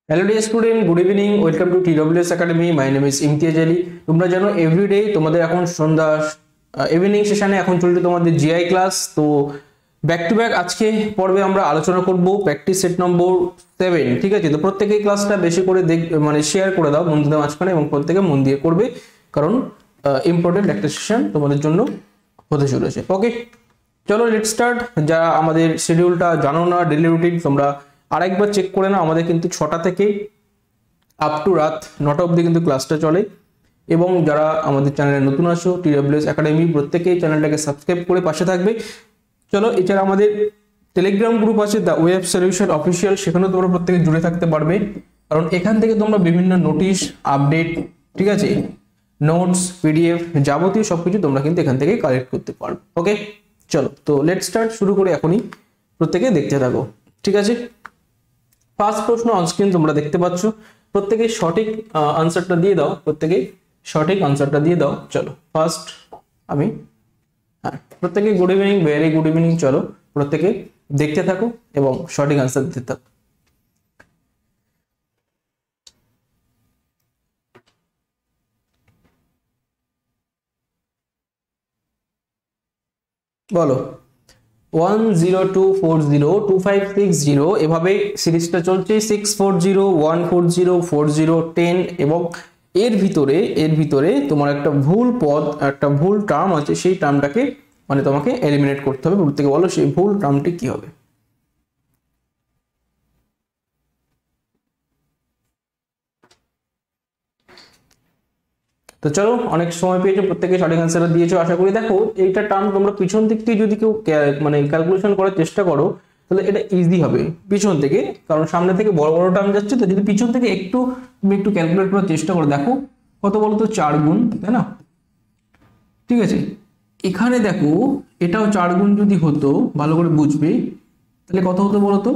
Hello dear student, good evening. Welcome to TWS academy. My name is Imtiaz Ali. তোমরা জানো everyday তোমাদের এখন সন্ধ্যা evening সেশনে এখন চলছে তোমাদের জিআই ক্লাস। তো ব্যাক টু ব্যাক আজকে পর্বে আমরা আলোচনা করব প্র্যাকটিস সেট নম্বর 7। ঠিক আছে, তো প্রত্যেকেই ক্লাসটা বেশি করে মানে শেয়ার করে দাও বন্ধুদের মাঝখানে এবং প্রত্যেকে মন দিয়ে করবে, কারণ ইম্পর্টেন্ট একটা সেশন তোমাদের জন্য হতে চলেছে। ওকে, চলো লেটস স্টার্ট। যারা আমাদের শিডিউলটা জানো না, ডেইলি রুটিন, তোমরা আরেকবার চেক করে নাও। আমাদের কিন্তু 6টা থেকে আপ টু রাত 9টা অবধি কিন্তু ক্লাসটা চলে। এবং যারা আমাদের চ্যানেলে নতুন আছো, TWS একাডেমি, প্রত্যেকেই চ্যানেলটাকে সাবস্ক্রাইব করে পাশে থাকবে। চলো, এছাড়া আমাদের টেলিগ্রাম গ্রুপ আছে দ্য ওয়েব সলিউশন অফিসিয়াল, সেখানেও তোমরা প্রত্যেকে জুড়ে থাকতে পারবে, কারণ এখান থেকে তোমরা বিভিন্ন নোটিশ, আপডেট, ঠিক আছে, নোটস, PDF যাবতীয় সবকিছু তোমরা কিন্তু এখান থেকে কালেক্ট করতে পারবে। ওকে, চলো তো লেটস স্টার্ট, শুরু করে এখনই প্রত্যেকে দেখতে থাকো। ঠিক আছে, ফার্স্ট প্রশ্ন অনস্ক্রিন তোমরা দেখতে পাচ্ছ। প্রত্যেকে সঠিক আনসারটা দিয়ে দাও, প্রত্যেকে সঠিক আনসারটা দিয়ে দাও। চলো ফার্স্ট আমি, হ্যাঁ, প্রত্যেকে good evening, very good evening. চলো প্রত্যেকে দেখতে থাকো এবং সঠিক আনসার দিতে থাকো। বলো 102402560, এভাবে সিরিজটা চলছে। 640 140 40 10 এবং এর ভিতরে তোমার একটা ভুল পদ, একটা ভুল টার্ম আছে, সেই টার্মটাকে মানে তোমাকে এলিমিনেট করতে হবে। প্রত্যেকে বলো সেই ভুল টার্মটি কি হবে। তো চলো, অনেক সময় পেয়েছো, প্রত্যেকে সঠিক অ্যান্সার দিয়েছো আশা করি। দেখো এইটা টার্ম তোমরা পিছন দিক থেকে যদি কেউ মানে ক্যালকুলেশন করার চেষ্টা করো তাহলে এটা ইজি হবে পিছন থেকে, কারণ সামনে থেকে বড় বড় টার্ম যাচ্ছে। তো যদি পিছন থেকে তুমি একটু ক্যালকুলেট করার চেষ্টা করো, দেখো কত বলো তো, 4 গুণ, তাই না? ঠিক আছে, এখানে দেখো এটাও 4 গুণ যদি হতো, ভালো করে বুঝবে, তাহলে কত হতো বলো তো?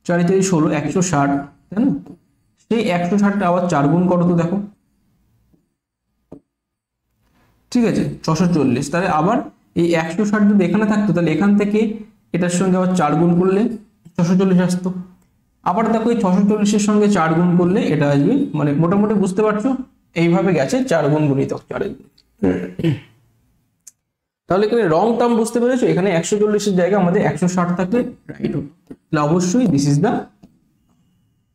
4 4 16, 160, তাই না? সেই 160টা আবার 4 গুণ করো তো, দেখো, ঠিক আছে, 640। তাহলে আবার এই 160 যদি এখানে থাকতো তাহলে এখান থেকে এটার সঙ্গে আবার 4 গুণ করলে 640 আসতো। আবার দেখো এই 640-এর সঙ্গে 4 গুণ করলে এটা আসবে, মানে মোটামুটি বুঝতে পারছো এইভাবে গেছে 4 গুণ গুণিতক 4। তাহলে এখানে রং টার্ম বুঝতে পেরেছো, এখানে 140-এর জায়গায় আমাদের 160 থাকলে রাইট হতো। তাহলে অবশ্যই this is the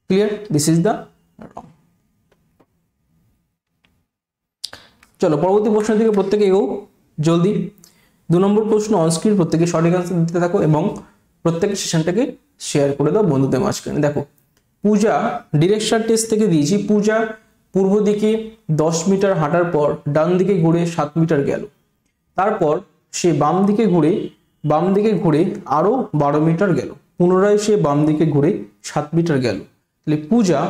clear, this is the wrong. চলো পরবর্তী প্রশ্নের দিকে প্রত্যেকে এগো জলদি। 2 নম্বর প্রশ্ন অনস্ক্রিন, প্রত্যেকে সঠিক আনসার দিতে থাকো এবং প্রত্যেকের সেশনটাকে শেয়ার করে দাও বন্ধুদের মাঝখানে। দেখো, পূজা ডিরেকশন টেস্ট থেকে দিয়েছি। পূজা পূর্ব দিকে 10 মিটার হাঁটার পর ডান দিকে ঘুরে 7 মিটার গেল। তারপর সে বাম দিকে ঘুরে আরো 12 মিটার গেল। পুনরায় সে বাম দিকে ঘুরে 7 মিটার গেল। তাহলে পূজা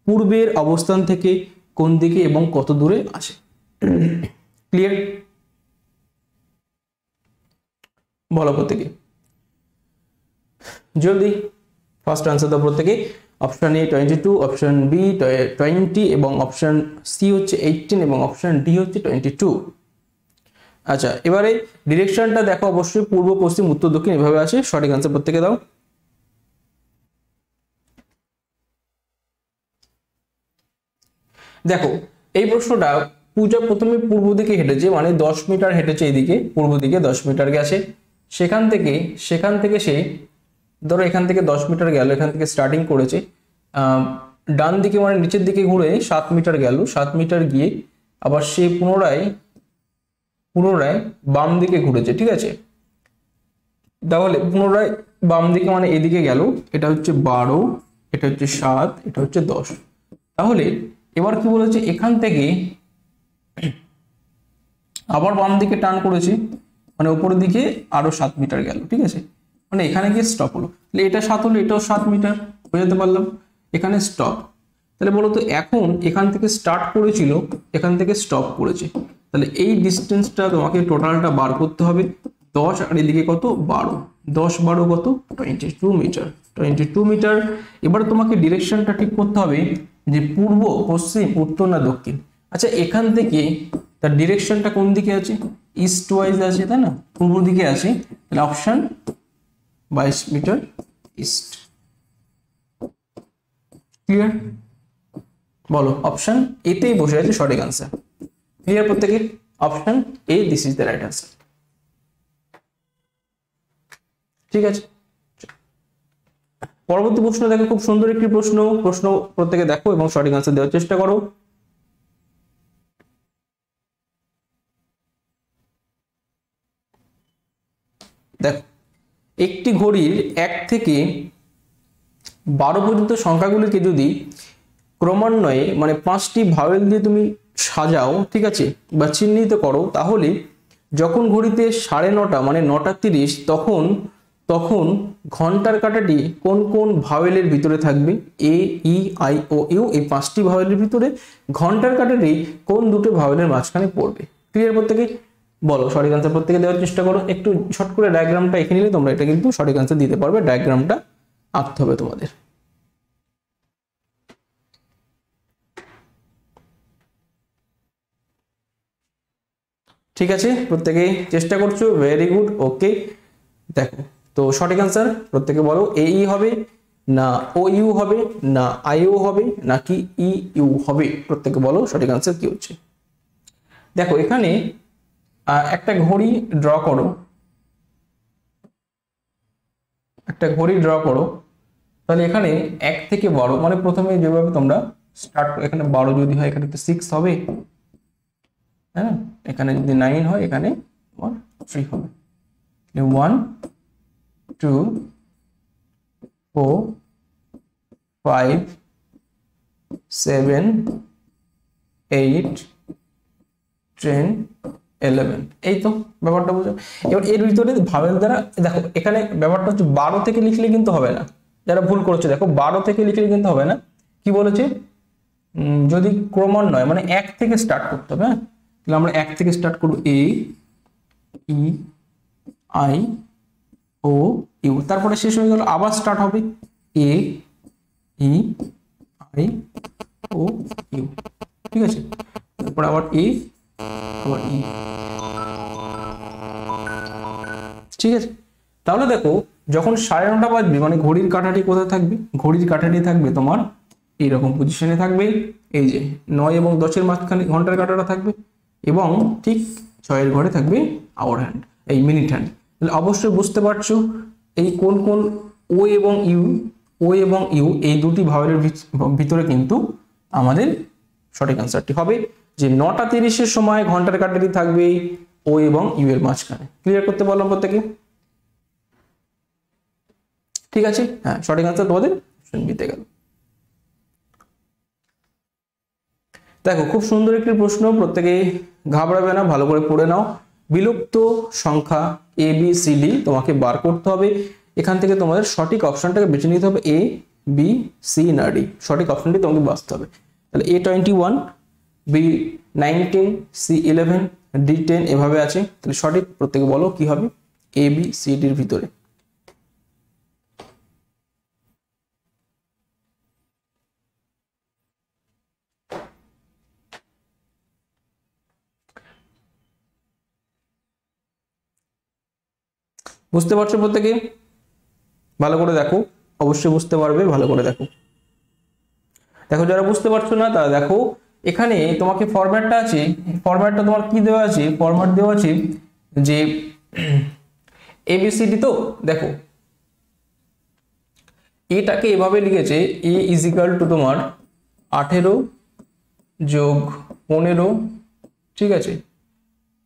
পূর্বের অবস্থান থেকে কোন দিকে এবং কত দূরে আছে? ক্লিয়ার, বলো প্রত্যেকে জলদি। ফার্স্ট আনসার দাও প্রত্যেকে। অপশন এ 22, অপশন বি 20 এবং অপশন সি হচ্ছে 18 এবং অপশন ডি হচ্ছে 22। আচ্ছা, এবারে ডিরেকশনটা দেখো, অবশ্যই পূর্ব, পশ্চিম, উত্তর, দক্ষিণ এভাবে আছে। সঠিক আনসার প্রত্যেকে দাও। দেখো এই প্রশ্নটা, পূজা প্রথমে পূর্ব দিকে হেঁটেছে, মানে 10 মিটার হেঁটেছে এদিকে, পূর্ব দিকে 10 মিটার গেছে। সেখান থেকে সে ধরো এখান থেকে 10 মিটার গেল, এখান থেকে স্টার্টিং করেছে, ডান দিকে মানে নিচের দিকে ঘুরে 7 মিটার গেল। 7 মিটার গিয়ে আবার সে পুনরায় বাম দিকে ঘুরেছে। ঠিক আছে, তাহলে পুনরায় বাম দিকে মানে এদিকে গেল। এটা হচ্ছে 12, এটা হচ্ছে 7, এটা হচ্ছে 10। তাহলে এবার কি বলেছে, এখান থেকে আবার বাম দিকে টার্ন করেছে, মানে উপরের দিকে আরো 7 মিটার গেল। ঠিক আছে, মানে এখানে গিয়ে স্টপ হলো। তাহলে এটা 7 হলো, এটাও 7 মিটার, বোঝাতে পারলাম? এখানে স্টপ। তাহলে বলো তো, এখন এখান থেকে স্টার্ট করেছিল, এখান থেকে স্টপ করেছে, তাহলে এই ডিস্টেন্সটা তোমাকে টোটালটা বার করতে হবে। 10 আর এদিকে কত, 12, 10 12 কত, 22 মিটার, 22 মিটার। এবার তোমাকে ডিরেকশনটা ঠিক করতে হবে যে পূর্ব, পশ্চিম, উত্তর না দক্ষিণ। আচ্ছা, এখান থেকে তার ডিরেকশনটা কোন দিকে আছে? ইস্ট ওয়াইজ আছে, তাই না? পূর্ব দিকে আছে। তাহলে অপশন 22 মিটার ইস্ট। ক্লিয়ার? বলো, অপশন এতেই বসে আছে সঠিক আনসার। ক্লিয়ার প্রত্যেকে? Option A, this is the right answer. ঠিক আছে, পরবর্তী প্রশ্ন দেখো, খুব সুন্দর একটি প্রশ্ন প্রত্যেকে দেখো এবং সঠিক আনসার দেওয়ার চেষ্টা করো। দেখো, একটি ঘড়ির 1 থেকে 12 পর্যন্ত সংখ্যাগুলিকে যদি ক্রমান্বয়ে মানে 5টি ভাওয়েল দিয়ে তুমি সাজাও, ঠিক আছে, বা চিহ্নিত করো, তাহলে যখন ঘড়িতে 9:30 মানে 9:30 তখন ঘন্টার কাঁটাটি কোন কোন ভাওয়েলের ভিতরে থাকবে? এ, ই, আই ও ইউ, এই 5টি ভাওয়েলের ভিতরে ঘন্টার কাঁটাটি কোন দুটো ভাওয়েলের মাঝখানে পড়বে? ক্লিয়ার প্রত্যেকে? বলো, সঠিক আনসার প্রত্যেকে দেওয়ার চেষ্টা করো। একটু শর্ট করে ডায়াগ্রামটা এঁকে নিলে তোমরা এটা কিন্তু সঠিক আনসার দিতে পারবে। ডায়াগ্রামটা আঁকতে হবে তোমাদের। ঠিক আছে, প্রত্যেকে চেষ্টা করছো, ভেরি গুড, ওকে। দেখো, তো সঠিক আনসার প্রত্যেকে বলো, এ ই হবে না ও ইউ হবে না আই ও হবে নাকি ই ইউ হবে? প্রত্যেকে বলো সঠিক আনসার কি হচ্ছে। দেখো, এখানে একটা ঘড়ি ড্র করো, তাহলে এখানে 1 থেকে 12 মানে প্রথমে যেভাবে তোমরা স্টার্ট, এখানে 12 যদি হয় এখানে তো 6 হবে, হ্যাঁ, এখানে যদি 9 হয় এখানে তোমার 3 হবে। 1 2 4 5 7 8 10 11, এই তো ব্যাপারটা বুঝো। এবার এর ভিতরে ভাওয়েল দ্বারা দেখো, এখানে ব্যাপারটা হচ্ছে 12 থেকে লিখলে কিন্তু হবে না, যারা ভুল করছে দেখো, 12 থেকে লিখলে কিন্তু হবে না। কি বলেছে? যদি ক্রমান্বয়ে মানে 1 থেকে স্টার্ট করতে হবে, হ্যাঁ, তাহলে আমরা 1 থেকে স্টার্ট করব, এ, ই, আই ও ইউ, তারপরে শেষ হয়ে গেল, আবার স্টার্ট হবে এ, ই, আই ও ইউ, ঠিক আছে, তারপর আবার এ, আবার ই, ঠিক আছে। তাহলে দেখো, যখন 9:30 বাজবে মানে ঘড়ির কাঁটাটি কোথায় থাকবে? ঘড়ির কাঁটাটি থাকবে তোমার এইরকম পজিশনে থাকবে, এই যে 9 এবং 10-এর মাঝখানে ঘন্টার কাঁটাটা থাকবে, এবং ঠিক 6-এর ঘরে থাকবে আওয়ার হ্যান্ড, এই মিনিট হ্যান্ড। তাহলে অবশ্যই বুঝতে পারছো এই কোন কোন ও এবং ইউ এই দুটি ভাওয়েলের ভিতরে কিন্তু আমাদের সঠিক আনসারটি হবে যে 9:30-এর সময় ঘন্টার কাঁটাটি থাকবে ও এবং ইউ এর মাঝখানে। ক্লিয়ার করতে বললাম প্রত্যেকে? ঠিক আছে, হ্যাঁ, সঠিক আনসার তোমাদের জিতে গেল। দেখো, খুব সুন্দর একটি প্রশ্ন, প্রত্যেকে ঘাবড়াবে না, ভালো করে পড়ে নাও। বিলুপ্ত সংখ্যা এ বি সি ডি তোমাকে বার করতে হবে। এখান থেকে তোমাদের সঠিক অপশনটাকে বেছে নিতে হবে, এ, বি, সি না ডি, সঠিক অপশনটি তোমাকে বাছতে হবে। তাহলে এ 21, বি 19, সি 11, ডি 10 এভাবে আছে। তাহলে সঠিক প্রত্যেকে বলো কি হবে এ বি সি ডির ভিতরে? বুঝতে পারছো প্রত্যেকে? ভালো করে দেখো, অবশ্যই বুঝতে পারবে, ভালো করে দেখো। দেখো, যারা বুঝতে পারছো না তারা দেখো, এখানে তোমাকে ফরম্যাটটা আছে, ফরম্যাটটা তোমার কি দেওয়া আছে? ফরম্যাট দেওয়া আছে যে এবিসিডি, তো দেখো এটাকে এভাবে লিখেছে, এ ইজ ইকুয়াল টু তোমার 18 যোগ 15, ঠিক আছে,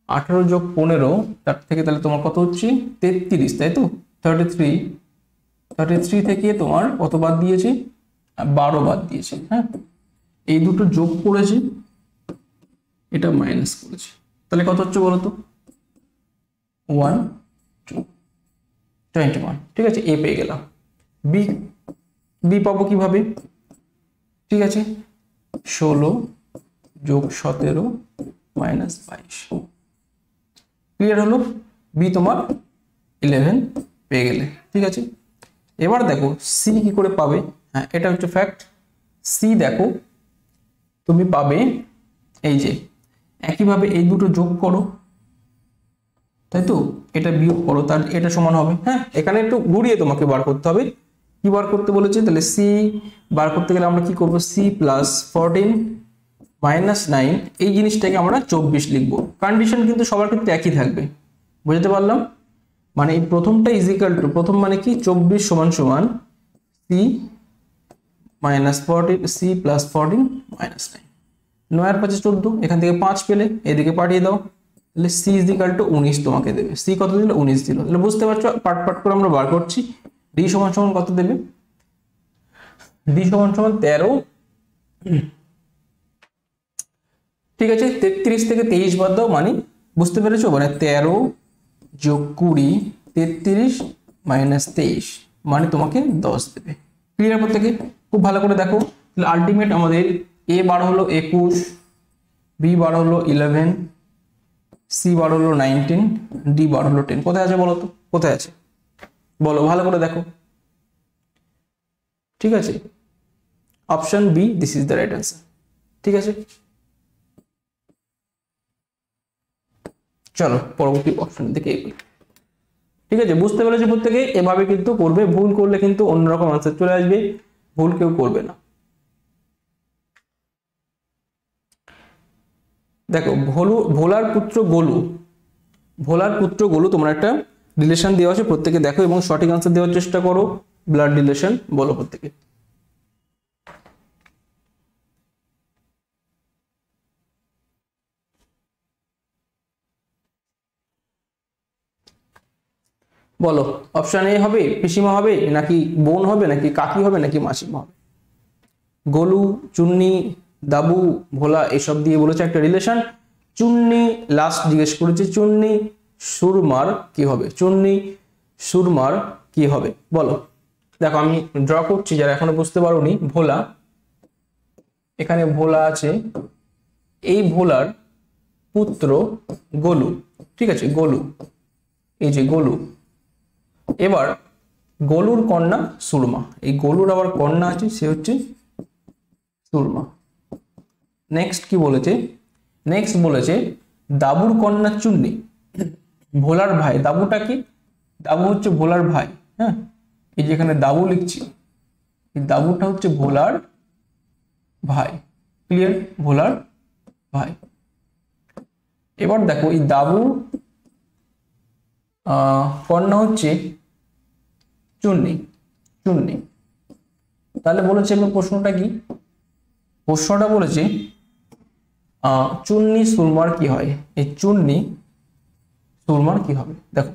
18 যোগ 15, তার থেকে তাহলে তোমার কত হচ্ছে 33, তাই তো, 33 থেকে তোমার কত বাদ দিয়েছে? 12 বাদ দিয়েছে, হ্যাঁ, এই দুটো যোগ করেছে, এটা মাইনাস করেছে, তাহলে কত হচ্ছে বলো তো? 1 2 21, ঠিক আছে, এ পেয়ে গেলাম। বি পাবো কিভাবে? ঠিক আছে, 16 যোগ 17 মাইনাস 22, ক্লিয়ার হলো? বি তোমার 11 পেয়ে গেলে, ঠিক আছে। এবার দেখো সি কি করে পাবে? হ্যাঁ, এটা হচ্ছে ফ্যাক্ট। সি দেখো তুমি পাবে এই যে একইভাবে এই দুটো যোগ করো, তাই তো, এটা বিয়োগ করো, তার এটা সমান হবে, হ্যাঁ, এখানে একটু ঘুরিয়ে তোমাকে বার করতে হবে। কি বার করতে বলেছে, তাহলে সি বার করতে গেলে আমরা কি করব, সি প্লাস 14 মাইনাস 9, এই জিনিসটাকে আমরা 24 লিখবো। কন্ডিশন কিন্তু সবার ক্ষেত্রে একই থাকবে, বুঝতে পারলাম? মানে এই প্রথমটা ইজ ইকুয়াল টু, প্রথম মানে কি 24 সমান সমান C minus 14, C plus 14 minus 9, 9 আর 5 14, এখান থেকে 5 পেলে এদিকে পাঠিয়ে দাও, তাহলে সি ইজ ইকুয়াল টু 19 তোমাকে দেবে। সি কত দিল, 19 দিল। তাহলে বুঝতে পারছো, পার্ট পার্ট করে আমরা বার করছি। ডি সমান সমান কত দেবে, ডি সমান সমান 13, ঠিক আছে, 33 থেকে 23 বাদ দাও, মানে বুঝতে পেরেছো, মানে 13 যোগ 20 33 মাইনাস 23, মানে তোমাকে 10 দেবে। ক্লিয়ার প্রত্যেকে? খুব ভালো করে দেখো, তাহলে আলটিমেট আমাদের এ বার হলো 21, বি বার হলো 11, সি বার হলো 19, ডি বার হলো 10। কোথায় আছে বলো তো, কোথায় আছে বলো, ভালো করে দেখো। ঠিক আছে, option B this is the right answer. ঠিক আছে, চলো পরবর্তী অপশন দিকে এগোই। ঠিক আছে, বুঝতে পেরেছো প্রত্যেকে? এভাবে কিন্তু করবে, ভুল করলে কিন্তু অন্যরকম আনসার চলে আসবে, ভুল কেউ করবে না। দেখো, ভোলার পুত্র গোলু, ভোলার পুত্র গোলু, তোমার একটা রিলেশন দেওয়া আছে, প্রত্যেকে দেখো এবং সঠিক আনসার দেওয়ার চেষ্টা করো। ব্লাড রিলেশন বলো প্রত্যেকে। বলো, অপশন এ হবে পিসিমা হবে, নাকি বোন হবে, নাকি কাকি হবে, নাকি মাসিমা হবে? গোলু, চুন্নি, দাবু, ভোলা এসব দিয়ে বলেছে একটা রিলেশন। চুন্নি লাস্ট জিজ্ঞেস করেছে, চুন্নি সুরমার কি হবে, চুন্নি সুরমার কি হবে বলো। দেখো আমি ড্র করছি, যারা এখনো বুঝতে পারোনি। ভোলা, এখানে ভোলা আছে, এই ভোলার পুত্র গোলু, ঠিক আছে, গোলু, এই যে গোলু। এবার গোলুর কন্যা সুরমা, এই গোলুর আবার কন্যা আছে, সে হচ্ছে সুরমা। নেক্সট কি বলেছে, নেক্সট বলেছে দাবুর কন্যা চুন্নি, ভোলার ভাই। দাবুটা কি, দাবু হচ্ছে ভোলার ভাই। হ্যাঁ, এই যেখানে দাবু লিখছি, এই দাবুটা হচ্ছে ভোলার ভাই। ক্লিয়ার, ভোলার ভাই। এবার দেখো এই দাবু কন্যা হচ্ছে চুন্নি, চুন্নি। তাহলে বলেছে এবার প্রশ্নটা কি, প্রশ্নটা বলেছে চুন্নি সুরমার কি হয়। এই চুন্নি সুরমার কি হবে, দেখো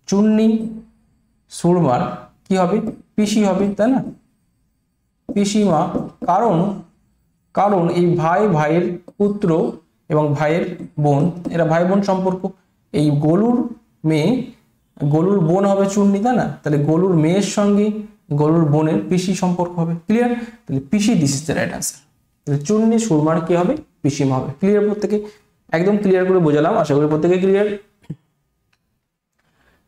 চুন্নি সুরমার কি হবে, পিসি হবে, তাই না, পিসিমা। কারণ কারণ এই ভাই ভাইয়ের পুত্র এবং ভাইয়ের বোন, এরা ভাই বোন সম্পর্ক। এই গোলুর মেয়ে, গোলুর বোন হবে চুন্নি, তাই না, তাহলে গোলুর মেয়ের সঙ্গে গোলুর বোনের পিসি সম্পর্ক হবে। ক্লিয়ার, তাহলে PC this is the right answer. তাহলে চুন্নি সুরমার কি হবে, পিসিমা হবে। ক্লিয়ার প্রত্যেকে? একদম ক্লিয়ার করে বোঝালাম, আশা করি প্রত্যেকে ক্লিয়ার।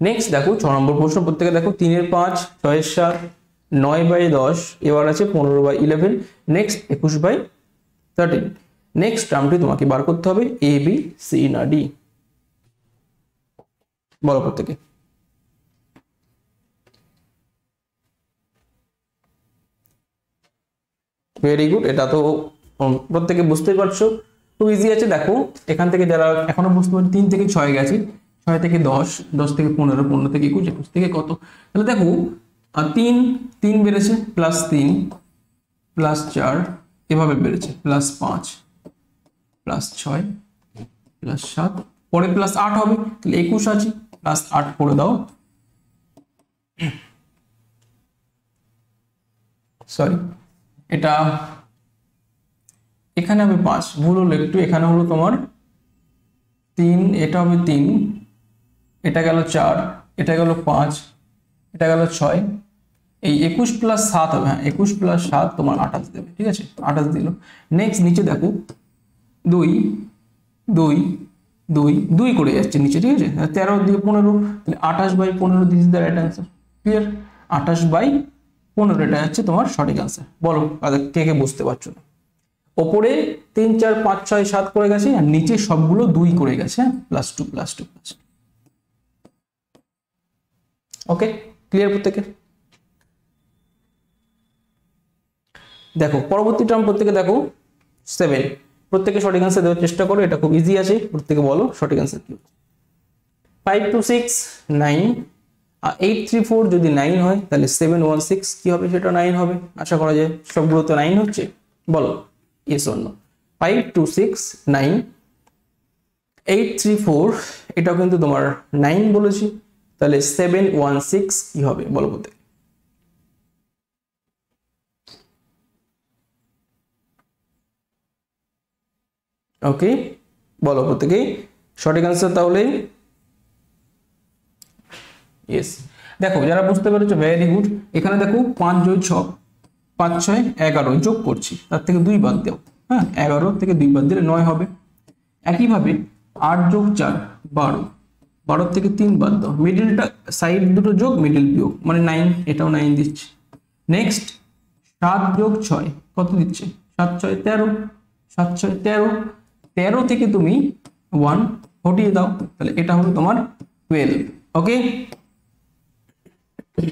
নেক্সট দেখো 6 নম্বর প্রশ্ন, প্রত্যেকে দেখো 3/5, 6/7, 9/10, এবার আছে 15/11, নেক্সট 21/13। নেক্সট টার্মটি তোমাকে বার করতে হবে, এ বি সি না ডি, বলো প্রত্যেকে। ভেরি গুড, এটা তো প্রত্যেকে বুঝতেই পারছো, খুব ইজি আছে। দেখো এখান থেকে যারা এখনো বুঝতে পারছো, 3 থেকে 6 গেছে, 6 থেকে 10, 10 থেকে 15, 15 থেকে 21, 21 থেকে কত, তাহলে দেখো 3 বেড়েছে, +3 +4 এভাবে বেড়েছে, +5 +6 +7, পরে +8 হবে, তাহলে 21 আছে, +8 করে দাও, সরি এটা এখানে হবে 5, ভুল হলো একটু, এখানে হলো তোমার 3, এটা হবে 3, এটা গেল 4, এটা গেল 5, এটা গেল 6, এই 21 + 7 হবে। হ্যাঁ, 21 + 7 তোমার 28 দেবে, ঠিক আছে, 28 দিল। নেক্সট নিচে দেখো 2 2 2 2 করে যাচ্ছে নিচে, ঠিক আছে, 13 দিয়ে 15, তাহলে 28/15 this is the right answer. Clear, 28/15 এটা হচ্ছে তোমার সঠিক অ্যান্সার। বলো কে কে বুঝতে পারছো না? ওপরে 3 4 5 6 7 করে গেছে, আর নিচে সবগুলো 2 করে গেছে, +2 +2 +2। ওকে, ক্লিয়ার প্রত্যেকে? দেখো পরবর্তী টার্ম প্রত্যেকে দেখো 7, প্রত্যেকে সঠিক আনসার দেওয়ার চেষ্টা করো, এটা খুব ইজি আছে, প্রত্যেকে বলো সঠিক আনসার কি। 5 2 6 9, 8 3 4 যদি 9 হয় তাহলে 7 1 6 কি হবে, সেটা 9 হবে, আশা করা যায় সবগুলো তো 9 হচ্ছে, বলো ইয়েস অর নো। 5 2 6 9, 8 3 4 এটাও কিন্তু তোমার 9 বলেছি, তাহলে 7 1 6 কি হবে বলো প্রত্যেকে। ওকে, বলো প্রত্যেকেই সঠিক আনসার তাহলে ইয়েস। দেখো যারা বুঝতে পেরেছো ভেরি গুড। এখানে দেখো 5 যোগ 6 5 6 11 যোগ করছি, তার থেকে 2 বাদ দাও, হ্যাঁ 11 থেকে 2 বাদ দিলে 9 হবে। একইভাবে 8 যোগ 4 12, 12 থেকে 3 বাদ দাও, মিডলটা সাইড দুটো যোগ মিডল বিয়োগ মানে 9, এটাও 9 দিচ্ছে। নেক্সট 7 যোগ 6 কত দিচ্ছে, 7 6 13, 7 6 13, 13 থেকে তুমি 1 হটিয়ে দাও, তাহলে এটা হবে তোমার 12। ওকে,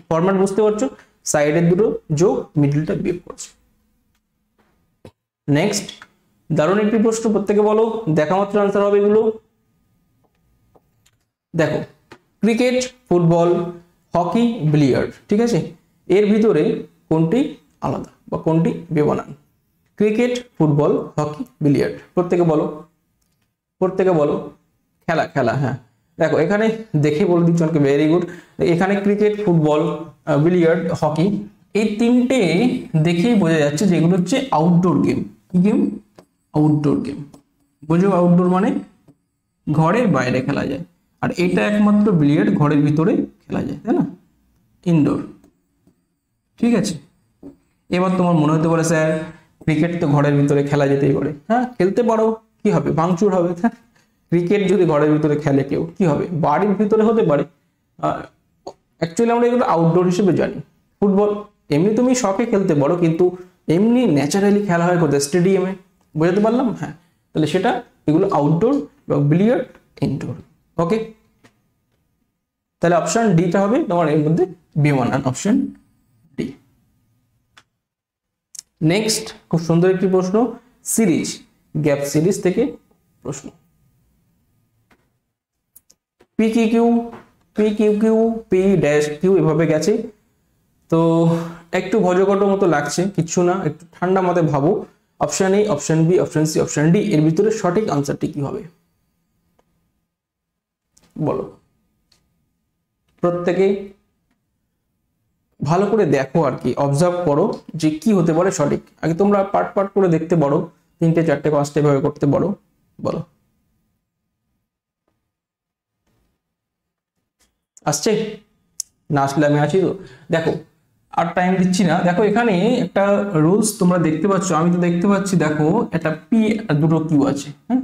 ফরম্যাট বুঝতে পারছো, সাইডের দুটো যোগ মিডলটা বিয়োগ করছে। নেক্সট দারুণ একটি প্রশ্ন, প্রত্যেকে বলো, দেখা মাত্র আনসার হবে এগুলো। দেখো ক্রিকেট, ফুটবল, হকি, বিলিয়ার্ড, ঠিক আছে, এর ভিতরে কোনটি আলাদা বা কোনটি বেমানান? ক্রিকেট, ফুটবল, হকি, বিলিয়ার্ড, প্রত্যেকে বলো, প্রত্যেকে বলো। খেলা খেলা, হ্যাঁ দেখো এখানে দেখে বলে দিচ্ছি অনেকে ভেরি গুড। এখানে ক্রিকেট, ফুটবল, বিলিয়ার্ড, হকি এই তিনটে দেখেই বোঝা যাচ্ছে যে এগুলো হচ্ছে আউটডোর গেম। কি গেম? Outdoor game. বুঝো আউটডোর মানে ঘরের বাইরে খেলা যায়, আর এটা একমাত্র বিলিয়ার্ড ঘরের ভিতরে খেলা যায়, তাই না, ইনডোর। ঠিক আছে, এবার তোমার মনে হতে পারে স্যার ক্রিকেট তো ঘরের ভিতরে খেলা যেতেই পারে, হ্যাঁ খেলতে পারো, কি হবে ভাঙচুর হবে, হ্যাঁ ক্রিকেট যদি ঘরের ভিতরে খেলে কেউ কি হবে, বাড়ির ভিতরে হতে পারে, অ্যাকচুয়ালি আমরা এগুলো আউটডোর হিসেবে জানি। ফুটবল এমনি তুমি শখে খেলতে পারো, কিন্তু এমনি ন্যাচারালি খেলা হয় কোথায়, স্টেডিয়ামে, বুঝতে পারলাম, হ্যাঁ তাহলে সেটা এগুলো আউটডোর এবং বিলিয়ার্ড ইনডোর। ওকে, তাহলে অপশন ডিটা হবে তোমার এর মধ্যে বেমানান, অপশন ডি। নেক্সট খুব সুন্দর একটি প্রশ্ন, সিরিজ, গ্যাপ সিরিজ থেকে প্রশ্ন। P Q P Q Q P dash Q এভাবে গেছে, তো একটু ভজকট মতো লাগছে, কিচ্ছু না, একটু ঠান্ডা মতে ভাবো। Option A, option B, option C, option D, এর ভিতরে সঠিক আনসারটি কি হবে বলো। প্রত্যেকে ভালো করে দেখো আর কি, অবজার্ভ করো যে কি হতে পারে সঠিক। আগে তোমরা পার্ট পার্ট করে দেখতে পারো, 3টে 4টে 5টে ভাবে করতে পারো, বলো আসছে না? আসলে আমি আছি তো। দেখো আর টাইম দিচ্ছি না, দেখো এখানে একটা রুলস তোমরা দেখতে পাচ্ছ, আমি তো দেখতে পাচ্ছি, দেখো একটা পি আর দুটো কিউ আছে, হ্যাঁ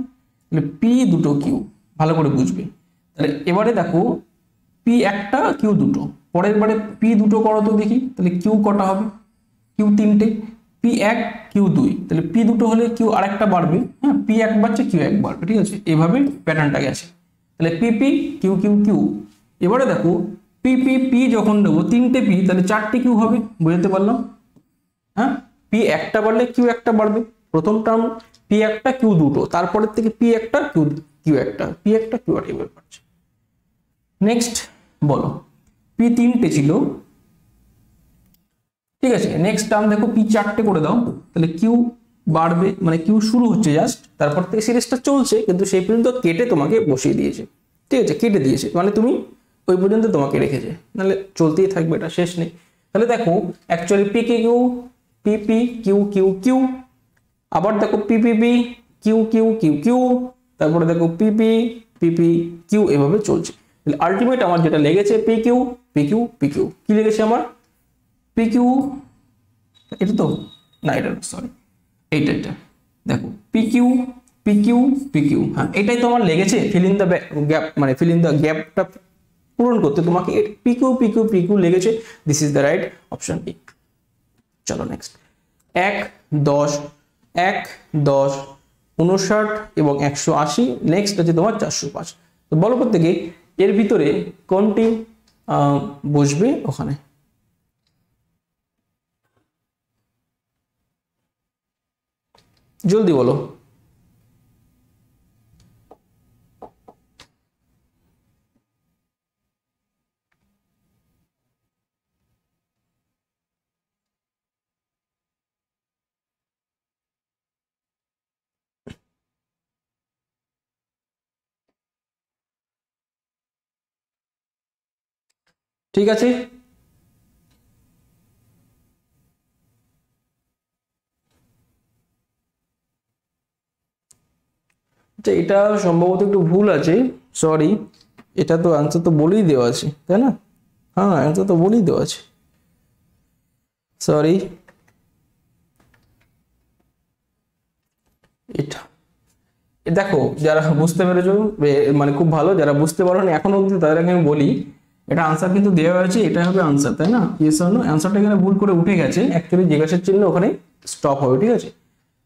পি দুটো কিউ, ভালো করে বুঝবে। তাহলে এবারে দেখো পি একটা কিউ দুটো, পরের বারে পি দুটো করো তো দেখি, তাহলে কিউ কটা হবে, কিউ 3টে, পি 1 কিউ 2, তাহলে পি দুটো হলে কিউ আরেকটা বাড়বে, হ্যাঁ পি 1 বাড়ছে কিউ 1 বাড়বে, ঠিক আছে, এইভাবে প্যাটার্নটা গেছে। তাহলে P P Q Q Q, এবারে দেখো পি পি পি যখন নেবো 3টে পি, তাহলে 4টে কিউ হবে, বুঝতে পারলাম, হ্যাঁ পি একটা বাড়লে কিউ একটা বাড়বে, প্রথম টার্ম পি একটা কিউ দুটো, তারপরের থেকে পি একটা কিউ কিউ একটা, পি একটা কিউ একটা এভাবে বাড়ছে। নেক্সট বলো, পি 3টে ছিল, ঠিক আছে, নেক্সট টার্ম দেখো পি 4টে করে দাও, তাহলে কিউ বাড়বে, মানে কিউ শুরু হচ্ছে জাস্ট, তারপর থেকে সিরিজটা চলছে, কিন্তু সেই পর্যন্ত কেটে তোমাকে বসিয়ে দিয়েছে, ঠিক আছে, কেটে দিয়েছে মানে তুমি ওই পর্যন্ত তোমাকে রেখেছে, নাহলে চলতেই থাকবে, এটা শেষ নেই। তাহলে দেখো actually P Q P P Q Q Q, আবার দেখো P P P Q Q Q Q, তারপরে দেখো P P P P Q, এভাবে চলছে। তাহলে আলটিমেট আমার যেটা লেগেছে P Q P Q P Q, কি লেগেছে আমার পি কিউ, এটা তো না, এটা সরি, এইটা এটা দেখো P Q P Q P Q, হ্যাঁ এটাই তোমার লেগেছে, ফিল ইন দ্য গ্যাপ, মানে ফিল ইন দ্য গ্যাপটা পূরণ করতে তোমাকে P Q P Q P Q লেগেছে, this is the right option B. চলো নেক্সট, 1 10 1 10 59 এবং 180, নেক্সট আছে তোমার 405। তো বলো প্রত্যেকে এর ভিতরে কোনটি বসবে ওখানে। জলদি বলো। ঠিক আছে, এটা সম্ভবত একটু ভুল আছে, সরি। এটা তো আনসার তো বলেই দেওয়া আছে, তাই না? হ্যাঁ, আনসার তো বলেই দেওয়া আছে, সরি। এটা দেখো, যারা বুঝতে পেরেছো মানে খুব ভালো, যারা বুঝতে পারোনি এখনো অবধি তাদেরকে আমি বলি, এটা আনসার কিন্তু দেওয়া হয়েছে, এটা হবে আনসার, তাই না? ইয়েস অর নো, আনসারটা এখানে ভুল করে উঠে গেছে, অ্যাকচুয়ালি জিজ্ঞাসার চিহ্ন ওখানে স্টপ হবে, ঠিক আছে?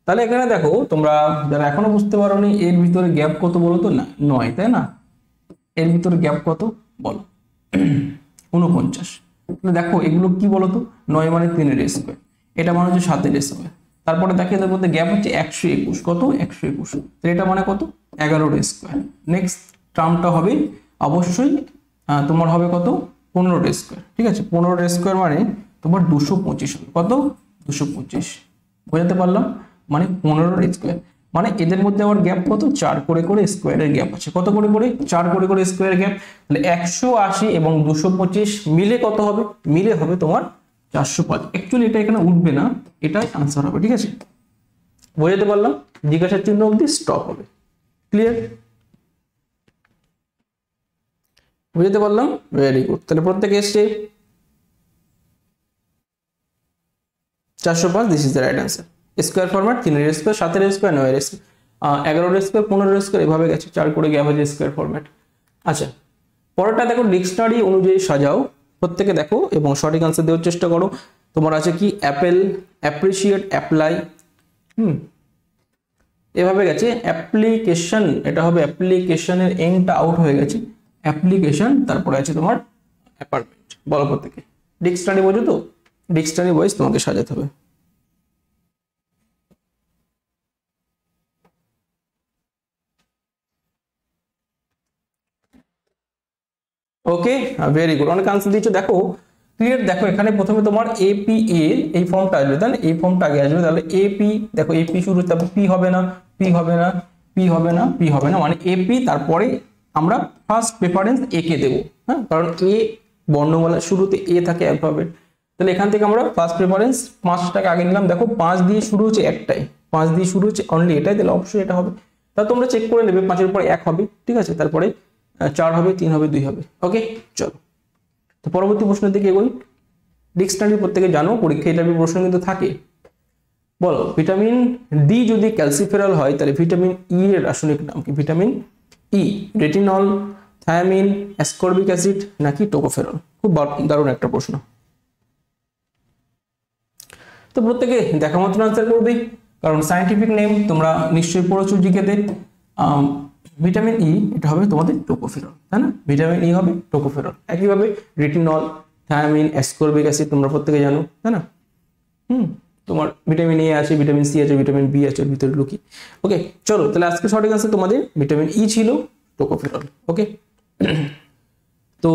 তাহলে এখানে দেখো, তোমরা যারা এখনো বুঝতে পারোনি, এর ভিতরে গ্যাপ কত বলো তো? না 9, তাই না? এর ভিতরে গ্যাপ কত বলো? 49। দেখো এগুলো কি বলতো, 9 মানে 3 এর স্কোয়ার, এটা মানে হচ্ছে 7 এর স্কোয়ার। তারপরে দেখো এদের মধ্যে গ্যাপ হচ্ছে 121, কত? 121, তাহলে এটা মানে কত? 11 এর স্কোয়ার। নেক্সট টার্মটা হবে অবশ্যই তোমার হবে কত? 15 এর স্কোয়ার, ঠিক আছে? 15 এর স্কোয়ার মানে তোমার 225 হবে, কত? 225, বোঝাতে পারলাম? মানে 15 এর স্কোয়ার, মানে এদের মধ্যে আবার গ্যাপ কত? 4 করে করে স্কোয়ারের গ্যাপ আছে, কত করে করে? 4 করে করে স্কোয়ারের গ্যাপ। তাহলে 180 এবং 225 মিলে কত হবে? মিলে হবে তোমার 405। অ্যাকচুয়ালি এটা এখানে উঠবে না, এটাই আনসার হবে, ঠিক আছে? বোঝাতে পারলাম? জিজ্ঞাসার চিহ্ন অবধি স্টপ হবে, ক্লিয়ার? বুঝতে পারলাম, ভেরি গুড। তাহলে প্রত্যেকে এসছে 405, this is the right answer. Square format, 3 এর স্কোয়ার, 7 এর স্কোয়ার, 9 এর স্কোয়ার, 11 এর স্কোয়ার, 15 এর স্কোয়ার, এভাবে গেছে, 4 করে গ্যাপ আছে স্কোয়ার ফরম্যাট। আচ্ছা, পরেরটা দেখো, ডিকশনারি অনুযায়ী সাজাও, প্রত্যেকে দেখো এবং সঠিক আনসার দেওয়ার চেষ্টা করো। তোমার আছে কি? অ্যাপেল, অ্যাপ্রিসিয়েট, অ্যাপ্লাই, এভাবে গেছে। অ্যাপ্লিকেশন, এটা হবে অ্যাপ্লিকেশনের এন্ডটা আউট হয়ে গেছে, অ্যাপ্লিকেশন, তারপরে আছে তোমার অ্যাপার্টমেন্ট। বলো প্রত্যেকে, ডিকশনারি বোঝো তো? ডিকশনারি ওয়াইজ তোমাকে সাজাতে হবে। ওকে, ভেরি গুড, অনেক আনসার দিচ্ছ, দেখো ক্লিয়ার। দেখো এখানে প্রথমে তোমার এপিএ এই ফর্মটা আসবে, তাই না? এই ফর্মটা আগে আসবে, তাহলে এপি, দেখো এপি শুরু, তারপর পি হবে না, পি হবে না, পি হবে না, পি হবে না, মানে এপি, তারপরে আমরা ফার্স্ট প্রেফারেন্স এ কে দেবো, হ্যাঁ, কারণ এ বর্ণমালা শুরুতে এ থাকে অ্যালফাবেট। তাহলে এখান থেকে আমরা ফার্স্ট প্রেফারেন্স 5টাকে আগে নিলাম। দেখো 5 দিয়ে শুরু হচ্ছে একটাই, 5 দিয়ে শুরু হচ্ছে অনলি এটাই, তাহলে অবশ্যই এটা হবে। তা তোমরা চেক করে নেবে, 5-এর পরে 1 হবে, ঠিক আছে? তারপরে 4 হবে, 3 হবে, 2 হবে। ওকে, চলো তো পরবর্তী প্রশ্নের দিকে এগোই। ডিকশনারি প্রত্যেকে জানো, পরীক্ষায় এটা প্রশ্ন কিন্তু থাকে। বলো, ভিটামিন ডি যদি ক্যালসিফেরল হয়, তাহলে ভিটামিন ই এর রাসায়নিক নাম কি? Vitamin E, retinol, thymine, ascorbic acid নাকি টোকোফেরল? খুব দারুণ একটা প্রশ্ন। তো প্রত্যেকে দেখা মাত্র আনসার করবে, কারণ সায়েন্টিফিক নেম তোমরা নিশ্চয়ই পড়েছো জিকেতে। ভিটামিন ই, এটা হবে তোমাদের টোকোফেরল, তাই না? ভিটামিন ই হবে টোকোফেরল। একইভাবে রেটিনল, থায়ামিন, অ্যাসকর্বিক অ্যাসিড তোমরা প্রত্যেকে জানো, তাই না? তোমার ভিটামিন এ আছে, ভিটামিন সি আছে, ভিটামিন বি আছে এর ভিতরে লুকিয়ে। ওকে, চলো তাহলে আজকে সঠিক আনসার তোমাদের ভিটামিন ই ছিল, টোকোফেরল। ওকে, তো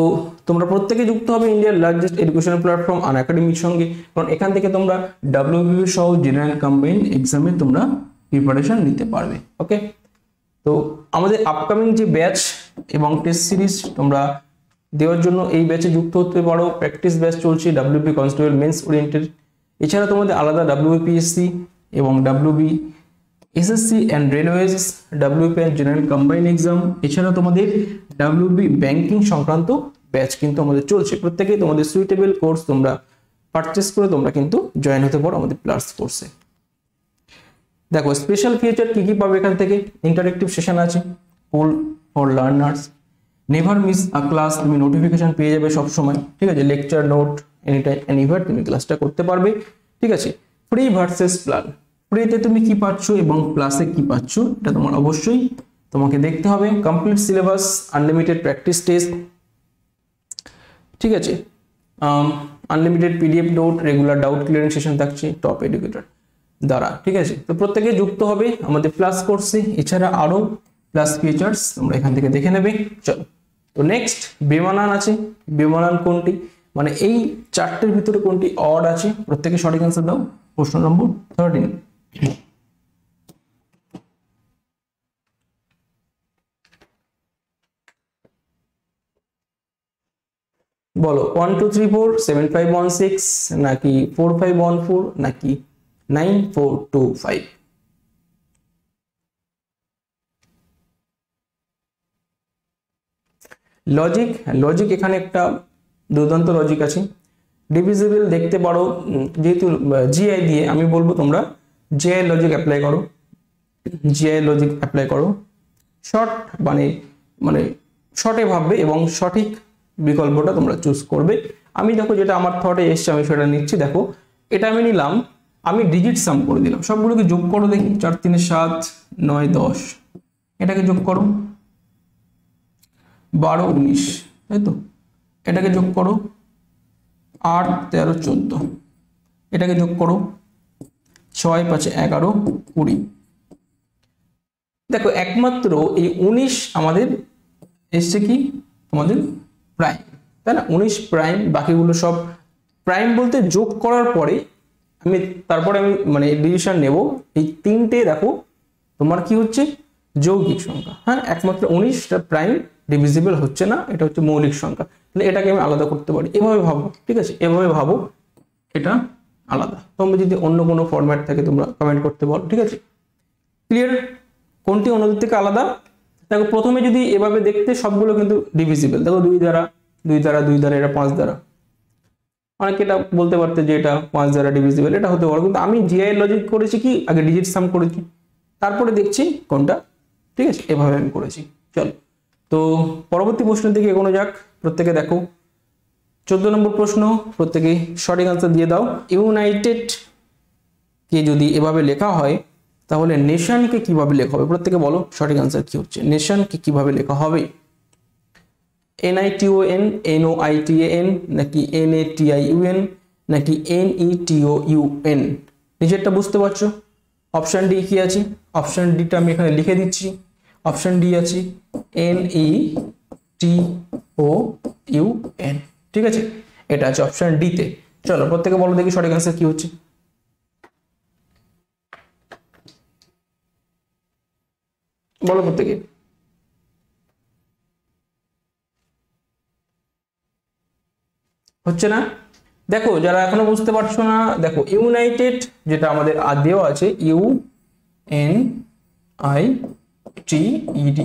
তোমরা প্রত্যেকে যুক্ত হবে ইন্ডিয়ার লার্জেস্ট এডুকেশনাল প্ল্যাটফর্ম আনএকাডেমির সঙ্গে, কারণ এখান থেকে তোমরা ডাব্লিউবিপি সহ জেনারেল কম্বাইন্ড এক্সামে তোমরা প্রিপারেশন নিতে পারবে। ওকে, তো আমাদের আপকামিং যে ব্যাচ এবং টেস্ট সিরিজ তোমরা দেওয়ার জন্য এই ব্যাচে যুক্ত হতে পারো। প্র্যাকটিস ব্যাচ চলছে ডাব্লিউবি কনস্টেবল মেন্স ওরিয়েন্টেড, এছাড়া তোমাদের আলাদা ডাব্লিউপিএসসি এবং WB SSC and railways, WP and general combined exam, এছাড়া তোমাদের ডাব্লিউবি ব্যাংকিং সংক্রান্ত ব্যাচ কিন্তু আমাদের চলছে। প্রত্যেকেই তোমাদের সুইটেবল কোর্স তোমরা পারচেস করে তোমরা কিন্তু জয়েন হতে পারো আমাদের প্লাস কোর্সে। দেখো স্পেশাল ফিচার কি কি পাবে এখান থেকে? ইন্টারেক্টিভ সেশন আছে, poll for learners, never miss a class, তুমি নোটিফিকেশন পেয়ে যাবে সব সময়, ঠিক আছে? Lecture note any time anywhere তুমি ক্লাসটা করতে পারবে, ঠিক আছে? ফ্রি ভার্সেস প্ল্যান, ফ্রিতে তুমি কি পাচ্ছ এবং প্লাসে কি পাচ্ছ এটা তোমার অবশ্যই তোমাকে দেখতে হবে। Complete syllabus, unlimited practice test, ঠিক আছে? Unlimited PDF note, regular doubt clearing session থাকছে, টপ এডুকেটর। দ্বারা, ঠিক আছে। তো প্রত্যেকে যুক্ত হবে আমাদের প্লাস কোর্সে, এছাড়া আরো প্লাস ফিচার্স তোমরা এখান থেকে দেখে নেবে। চলো, তো নেক্সট বেমানান আছে। বেমানান কোনটি, মানে এই চারটের ভিতরে কোনটি অড আছে, প্রত্যেকে সঠিক অ্যান্সার দাও। প্রশ্ন নম্বর 13, বলো 1 2 3 4 7 5 1 6 নাকি 4 5 1 4 নাকি 9 4 2 5? লজিক, লজিক এখানে একটা দুর্দান্ত লজিক আছে। ডিভিজিবল দেখতে পারো, যেহেতু জিআই দিয়ে আমি বলবো তোমরা জিআই লজিক অ্যাপ্লাই করো, জিআই লজিক অ্যাপ্লাই করো। শর্ট মানে মানে শর্টে ভাববে এবং সঠিক বিকল্পটা তোমরা চুজ করবে। আমি দেখো যেটা আমার থটে এসছে আমি সেটা নিচ্ছি। দেখো এটা আমি নিলাম, আমি ডিজিট সাম করে দিলাম, সবগুলোকে যোগ করো দেখি। 4 3 7 9 10, এটাকে যোগ করো 12 19, তাই তো। এটাকে যোগ করো 8 13 14, এটাকে যোগ করো 6 5 11 20। দেখো একমাত্র এই 19 আমাদের এসছে কি তোমাদের প্রাইম, তাই না? 19 প্রাইম, বাকিগুলো সব প্রাইম বলতে যোগ করার পরে তারপরে আমি মানে ডিভিশন নেব। এই তিনটে দেখো তোমার কি হচ্ছে যৌগিক সংখ্যা। হ্যাঁ, একমাত্র 19টা প্রাইম ডিভিজিবল হচ্ছে না, এটা হচ্ছে মৌলিক সংখ্যা। তাহলে এটাকে আমি আলাদা করতে পারি, এভাবে ভাবো, ঠিক আছে? এভাবে ভাবো, এটা আলাদা। তোমরা যদি অন্য কোনো ফরম্যাট থাকে তোমরা কমেন্ট করতে বলো, ঠিক আছে? ক্লিয়ার? কোনটি অন্যদের থেকে আলাদা? দেখো প্রথমে যদি এভাবে দেখতে সবগুলো কিন্তু ডিভিজিবল। দেখো 2 দ্বারা 2 দ্বারা 2 দ্বারা, এটা 5 দ্বারা। অনেকে এটা বলতে পারতে যে এটা 5 দ্বারা ডিভিজিবল, এটা হতে পারে। কিন্তু আমি জিআই লজিক করেছি কি, আগে ডিজিট সাম করেছি, তারপরে দেখছি কোনটা, ঠিক আছে? এভাবে আমি করেছি। চলো, তো পরবর্তী প্রশ্নের দিকে এগোনো যাক। প্রত্যেকে দেখো 14 নম্বর প্রশ্ন, প্রত্যেকে সঠিক আনসার দিয়ে দাও। ইউনাইটেড কে যদি এভাবে লেখা হয় তাহলে নেশনকে কিভাবে লেখা হবে? প্রত্যেকে বলো সঠিক আনসার কি হচ্ছে, নেশনকে কিভাবে লেখা হবে? NITON, NOITAN নাকি NATIUN নাকি NETOUN? নিজেরটা বুঝতে পারছো? অপশন ডি কি আছে? অপশন ডিটা আমি এখানে লিখে দিচ্ছি। অপশন ডি আছে NETOUN, ঠিক আছে? এটা আছে অপশন ডি তে। চলো প্রত্যেকে বলো দেখি সঠিক আনসার কি হচ্ছে। বলো প্রত্যেকে। হচ্ছে না? দেখো যারা এখনো বুঝতে পারছো না, দেখো ইউনাইটেড যেটা আমাদের দেওয়া আছে UNITED,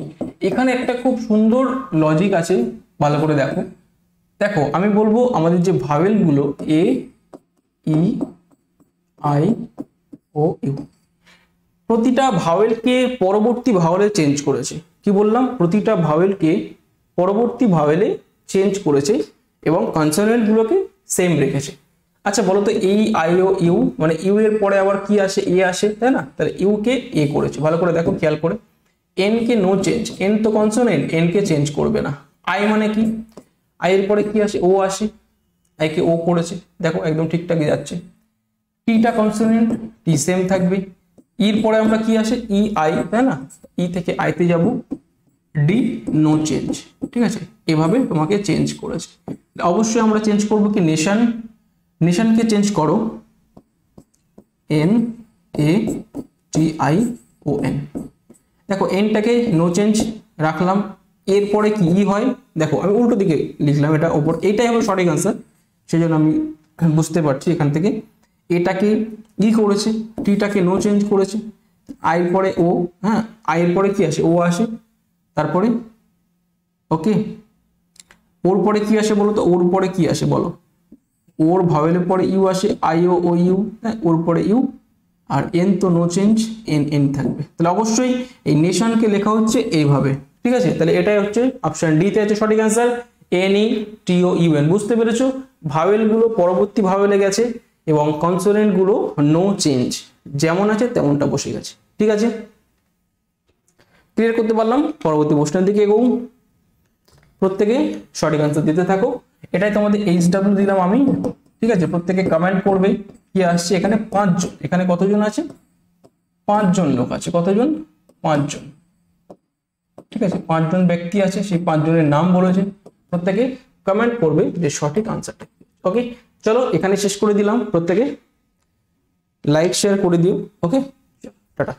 এখানে একটা খুব সুন্দর লজিক আছে, ভালো করে দেখো। দেখো আমি বলবো আমাদের যে ভাওয়েল গুলো A E I O U, প্রতিটা ভাওয়েলকে পরবর্তী ভাওয়েলে চেঞ্জ করেছে। কি বললাম? প্রতিটা ভাওয়েলকে পরবর্তী ভাওয়েলে চেঞ্জ করেছে এবং কনসোনেন্ট গুলোকে সেম রেখেছে। আচ্ছা বলো তো এই আই ও ইউ, মানে ইউ এর পরে আবার কি আসে? এ আসে, তাই না? তাহলে ইউ কে এ করেছে, ভালো করে দেখো খেয়াল করে। N K no change, N তো কনসোনেন্ট, এন কে চেঞ্জ করবে না। আই মানে কি? আই এর পরে কি আসে? ও আসে, আই কে ও করেছে, দেখো একদম ঠিকঠাকই যাচ্ছে। টিটা কনসোনেন্ট, টি সেম থাকবে। ইর পরে আমরা কি আসে? ই আই, তাই না? ই থেকে আইতে যাব, ডি নো চেঞ্জ, ঠিক আছে? এভাবে তোমাকে চেঞ্জ করেছে। অবশ্যই আমরা চেঞ্জ করব কি? নেশন, নেশনকে চেঞ্জ করো NATION। দেখো এনটাকে নো চেঞ্জ রাখলাম, এরপরে কি ই হয়? দেখো আমি উল্টো দিকে লিখলাম, এটা ওপর, এইটাই হবে সঠিক আনসার, সেই জন্য আমি বুঝতে পারছি এখান থেকে। এটাকে ই করেছে, টিটাকে নো চেঞ্জ করেছে, আই পরে ও, হ্যাঁ আই এর পরে কি আসে? ও আসে, তারপরে ওকে ওর পরে কি আসে বলো তো? ওর পরে কি আসে বলো? ওর ভাওয়েলের পরে ইউ আসে, আই ও ও ইউ, হ্যাঁ ওর পরে ইউ, আর এন তো নো চেঞ্জ, এন এন থাকবে। তাহলে অবশ্যই এই নেশনকে লেখা হচ্ছে এইভাবে, ঠিক আছে? তাহলে এটাই হচ্ছে অপশন ডি তে আছে সঠিক অ্যান্সার, NETOUN। বুঝতে পেরেছো? ভাওয়েল গুলো পরবর্তী ভাওয়েলে গেছে এবং কনসোনেন্ট গুলো নো চেঞ্জ, যেমন আছে তেমনটা বসে গেছে, ঠিক আছে? ক্লিয়ার করতে পারলাম? পরবর্তী প্রশ্নের দিকে এগোও। প্রত্যেকে সঠিক আনসার দিতে থাকো। এটাই তোমাদের HW দিলাম আমি, ঠিক আছে? প্রত্যেকে কমেন্ট করবে কি কি আসছে এখানে 5 জন। এখানে কতজন আছে? 5 জন লোক আছে। কতজন? 5 জন। ঠিক আছে, 5 জন ব্যক্তি আছে, সেই 5 জনের নাম বলেছে। প্রত্যেকে কমেন্ট করবে যে সঠিক আনসারটা। ওকে, চলো এখানে শেষ করে দিলাম। প্রত্যেকে লাইক শেয়ার করে দিও। ওকে, টাটা।